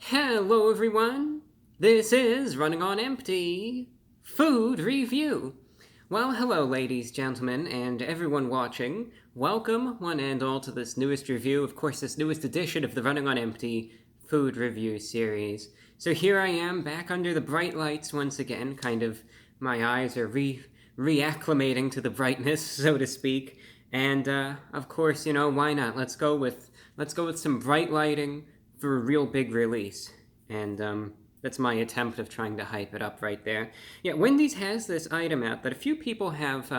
Hello everyone, this is Running on Empty Food Review. Well, hello ladies, gentlemen, and everyone watching. Welcome, one and all, to this newest review, of course this newest edition of the Running on Empty Food Review series. So here I am, back under the bright lights once again, my eyes are reacclimating to the brightness, so to speak. And of course, why not? Let's go with some bright lighting for a real big release. And that's my attempt of trying to hype it up right there. Yeah, Wendy's has this item out that a few people have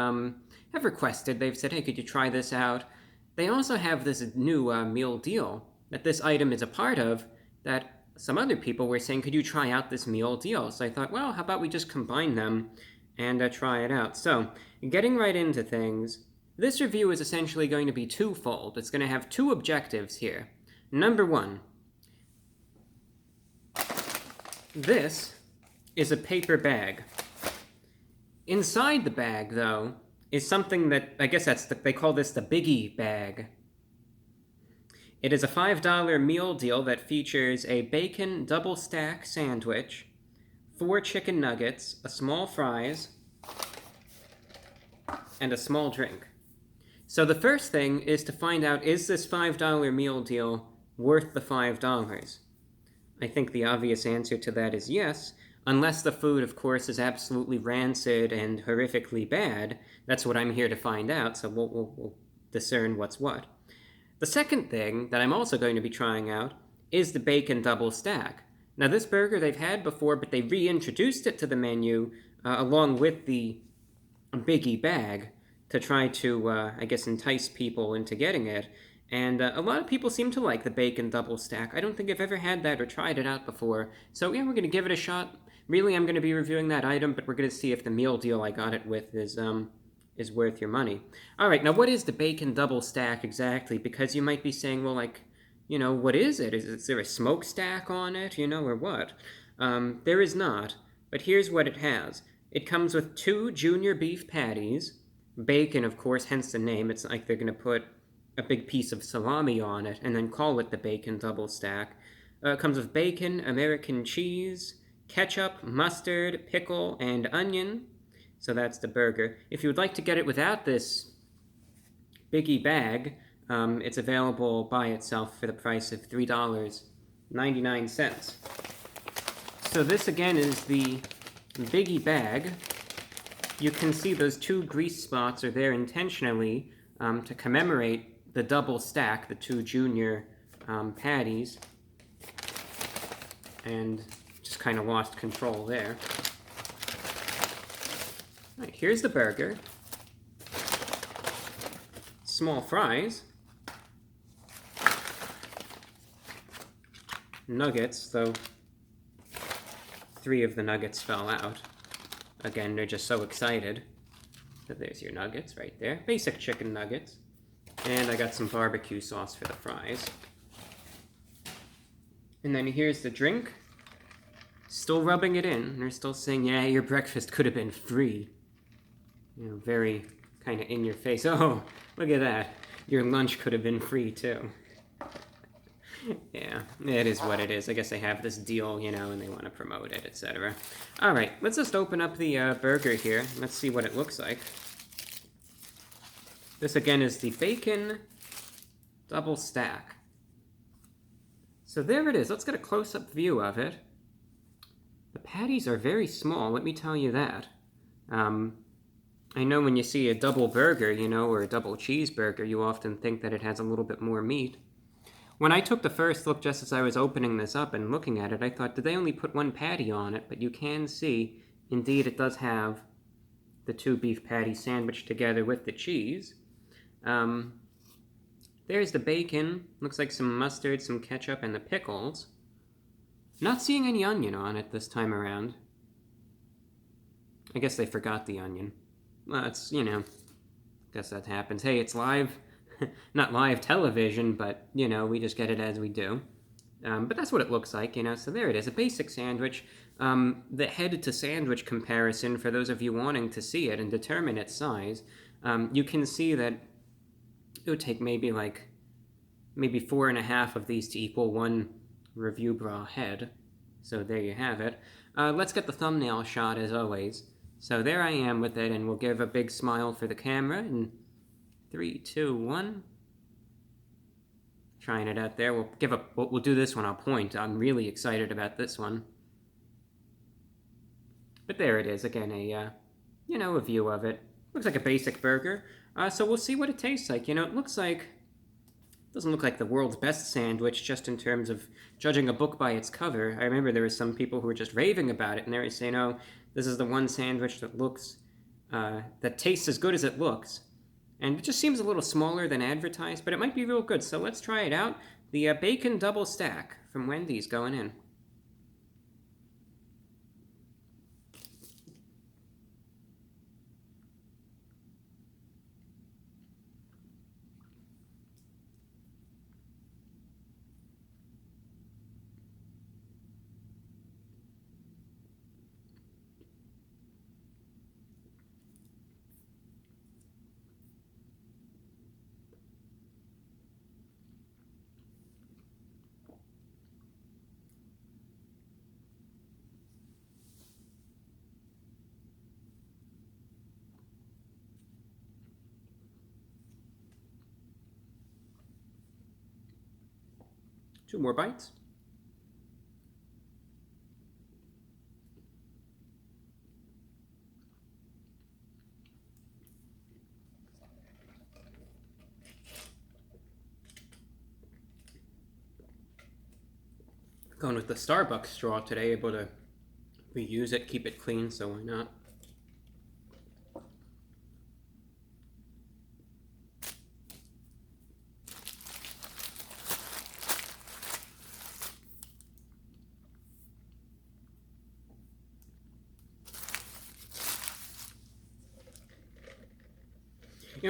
requested. They've said, hey, could you try this out? They also have this new meal deal that this item is a part of that some other people were saying, could you try out this meal deal? So I thought, well, how about we just combine them and try it out. So, getting right into things, this review is essentially going to be twofold. It's going to have two objectives here. Number one, this is a paper bag. Inside the bag, though, is something that, I guess they call this the Biggie Bag. It is a $5 meal deal that features a bacon double stack sandwich, 4 chicken nuggets, a small fries, and a small drink. So the first thing is to find out, is this $5 meal deal worth the $5? I think the obvious answer to that is yes, unless the food, of course, is absolutely rancid and horrifically bad. That's what I'm here to find out, so we'll discern what's what. The second thing that I'm also going to be trying out is the bacon double stack. Now, this burger they've had before, but they reintroduced it to the menu along with the Biggie Bag to try to, entice people into getting it. And a lot of people seem to like the bacon double stack. I don't think I've ever had that or tried it out before. So yeah, we're going to give it a shot. Really, I'm going to be reviewing that item, but we're going to see if the meal deal I got it with is worth your money. All right, now what is the bacon double stack exactly? Because you might be saying, well, what is it? Is there a smokestack on it, or what? There is not, but here's what it has. It comes with 2 junior beef patties, bacon, of course, hence the name. It's like they're going to put a big piece of salami on it and then call it the bacon double stack. It comes with bacon, American cheese, ketchup, mustard, pickle, and onion. So that's the burger. If you would like to get it without this Biggie Bag, it's available by itself for the price of $3.99. So this again is the Biggie Bag. You can see those 2 grease spots are there intentionally to commemorate the double stack, the 2 junior patties, and just kind of lost control there. All right, here's the burger. Small fries. Nuggets, though 3 of the nuggets fell out. Again, they're just so excited. So there's your nuggets right there. Basic chicken nuggets. And I got some barbecue sauce for the fries. And then here's the drink. Still rubbing it in. They're still saying, yeah, your breakfast could have been free. Very kind of in your face. Oh, look at that. Your lunch could have been free, too. Yeah, it is what it is. I guess they have this deal, and they want to promote it, etc. All right, let's just open up the burger here. Let's see what it looks like. This, again, is the bacon double stack. So there it is. Let's get a close-up view of it. The patties are very small, let me tell you that. I know when you see a double burger, or a double cheeseburger, you often think that it has a little bit more meat. When I took the first look just as I was opening this up and looking at it, I thought, did they only put 1 patty on it? But you can see, indeed, it does have the 2 beef patties sandwiched together with the cheese. There's the bacon. Looks like some mustard, some ketchup, and the pickles. Not seeing any onion on it this time around. I guess they forgot the onion. Well, it's, guess that happens. Hey, it's live. Not live television, but, we just get it as we do. But that's what it looks like, so there it is, a basic sandwich. The head to sandwich comparison, for those of you wanting to see it and determine its size, you can see that it would take maybe 4.5 of these to equal one review bra head. So there you have it. Let's get the thumbnail shot as always. So there I am with it, and we'll give a big smile for the camera in 3, 2, 1. Trying it out there. We'll do this one. I'll point. I'm really excited about this one. But there it is again. A view of it. Looks like a basic burger. So we'll see what it tastes like. It looks like. Doesn't look like the world's best sandwich, just in terms of judging a book by its cover. I remember there were some people who were just raving about it, and they were saying, "Oh, this is the one sandwich that tastes as good as it looks." And it just seems a little smaller than advertised, but it might be real good. So let's try it out. The bacon double stack from Wendy's going in. Two more bites. Going with the Starbucks straw today, able to reuse it, keep it clean, so why not?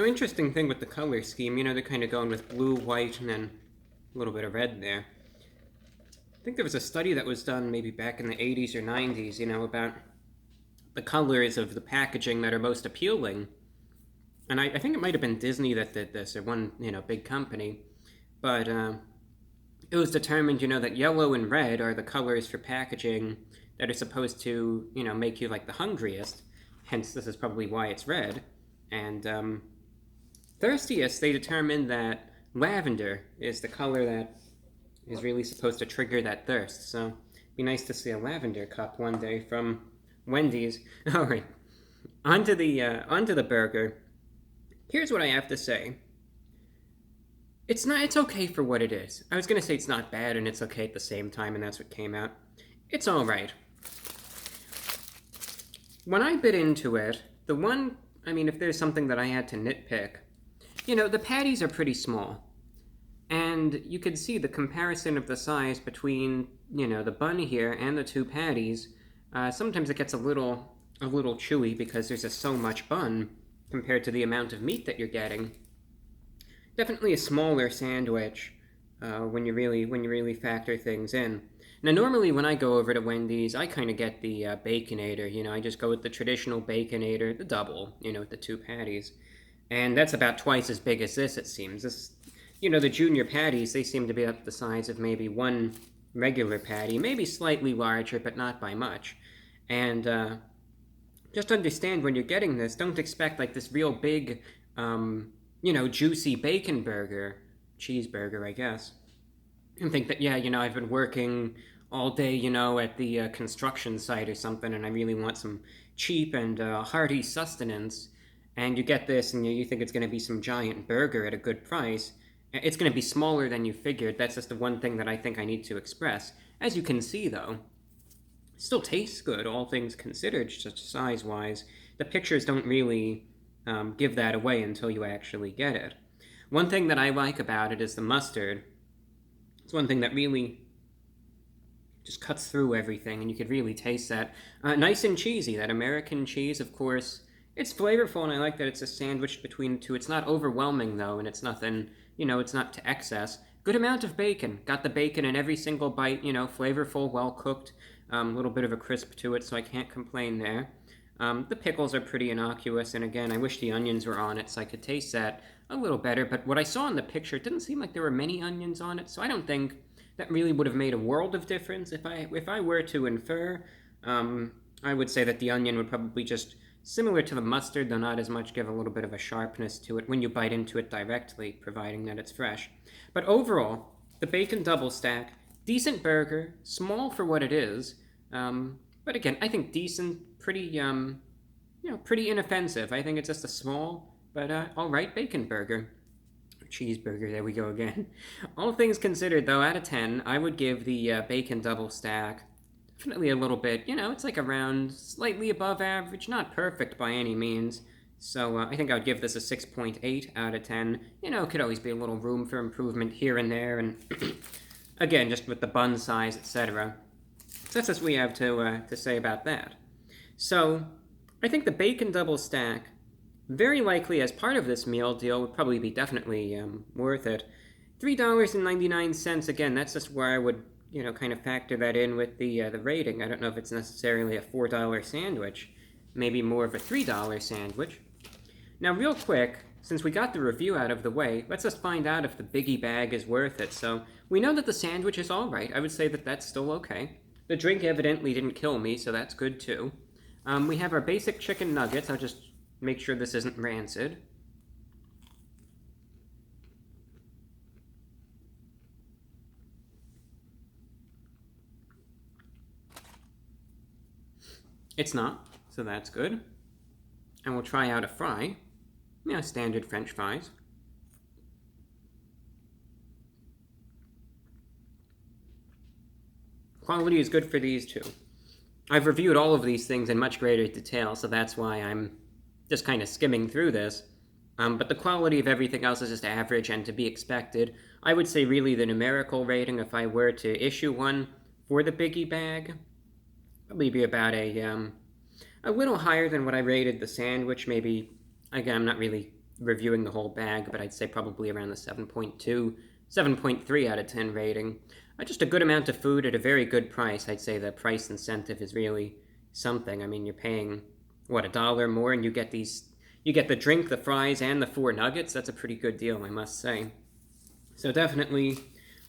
Interesting thing with the color scheme, they're kind of going with blue, white, and then a little bit of red there. I think there was a study that was done maybe back in the 80s or 90s, about the colors of the packaging that are most appealing. And I think it might have been Disney that did this, or one, big company. But it was determined, that yellow and red are the colors for packaging that are supposed to, make you like the hungriest. Hence, this is probably why it's red. And thirstiest, they determined that lavender is the color that is really supposed to trigger that thirst. So it'd be nice to see a lavender cup one day from Wendy's. All right, onto the burger. Here's what I have to say. It's okay for what it is. I was gonna say it's not bad and it's okay at the same time, and that's what came out. It's all right. When I bit into it, if there's something that I had to nitpick, the patties are pretty small. And you can see the comparison of the size between, the bun here and the two patties. Sometimes it gets a little chewy because there's just so much bun compared to the amount of meat that you're getting. Definitely a smaller sandwich when you really factor things in. Now, normally when I go over to Wendy's, I kind of get the Baconator. I just go with the traditional Baconator, the double, with the two patties. And that's about twice as big as this, it seems. This, the junior patties, they seem to be up the size of maybe one regular patty, maybe slightly larger, but not by much. And just understand when you're getting this, don't expect like this real big, juicy bacon burger, cheeseburger, I guess. And think that, I've been working all day, at the construction site or something, and I really want some cheap and hearty sustenance. And you get this, and you think it's going to be some giant burger at a good price. It's going to be smaller than you figured. That's just the one thing that I think I need to express. As you can see, though, it still tastes good, all things considered, just size-wise. The pictures don't really give that away until you actually get it. One thing that I like about it is the mustard. It's one thing that really just cuts through everything, and you could really taste that. Nice and cheesy. That American cheese, of course, it's flavorful, and I like that it's a sandwich between the two. It's not overwhelming, though, and it's nothing, it's not to excess. Good amount of bacon. Got the bacon in every single bite, flavorful, well-cooked. A little bit of a crisp to it, so I can't complain there. The pickles are pretty innocuous, and again, I wish the onions were on it so I could taste that a little better, but what I saw in the picture, it didn't seem like there were many onions on it, so I don't think that really would have made a world of difference. If I were to infer, I would say that the onion would probably just, similar to the mustard, though not as much, give a little bit of a sharpness to it when you bite into it directly, providing that it's fresh. But overall, the bacon double stack, decent burger, small for what it is, but again, I think decent, pretty, pretty inoffensive. I think it's just a small, but all right bacon burger. Cheeseburger, there we go again. All things considered, though, out of 10, I would give the bacon double stack definitely a little bit, it's like around slightly above average, not perfect by any means. So I think I would give this a 6.8 out of 10. Could always be a little room for improvement here and there, and again, just with the bun size, etc. So that's what we have to say about that. So I think the bacon double stack, very likely as part of this meal deal, would probably be definitely worth it. $3.99, again, that's just where I would, kind of factor that in with the rating. I don't know if it's necessarily a $4 sandwich, maybe more of a $3 sandwich. Now, real quick, since we got the review out of the way, let's just find out if the Biggie Bag is worth it. So, we know that the sandwich is alright. I would say that that's still okay. The drink evidently didn't kill me, so that's good too. We have our basic chicken nuggets. I'll just make sure this isn't rancid. It's not, so that's good. And we'll try out a fry. Standard French fries. Quality is good for these too. I've reviewed all of these things in much greater detail, so that's why I'm just kind of skimming through this. But the quality of everything else is just average and to be expected. I would say really the numerical rating, if I were to issue one for the Biggie Bag, probably be about a little higher than what I rated the sandwich. Maybe, again, I'm not really reviewing the whole bag, but I'd say probably around the 7.2, 7.3 out of 10 rating. Just a good amount of food at a very good price. I'd say the price incentive is really something. I mean, you're paying, $1 more, and you get the drink, the fries, and the 4 nuggets. That's a pretty good deal, I must say. So definitely,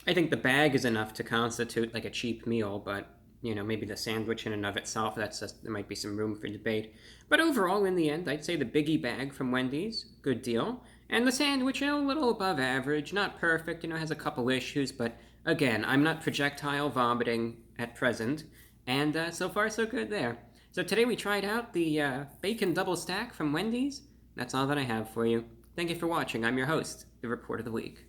I think the bag is enough to constitute like a cheap meal, but maybe the sandwich in and of itself, there might be some room for debate. But overall, in the end, I'd say the Biggie Bag from Wendy's, good deal. And the sandwich, a little above average, not perfect, has a couple issues, but again, I'm not projectile vomiting at present, and so far so good there. So today we tried out the bacon double stack from Wendy's. That's all that I have for you. Thank you for watching. I'm your host, The Report of the Week.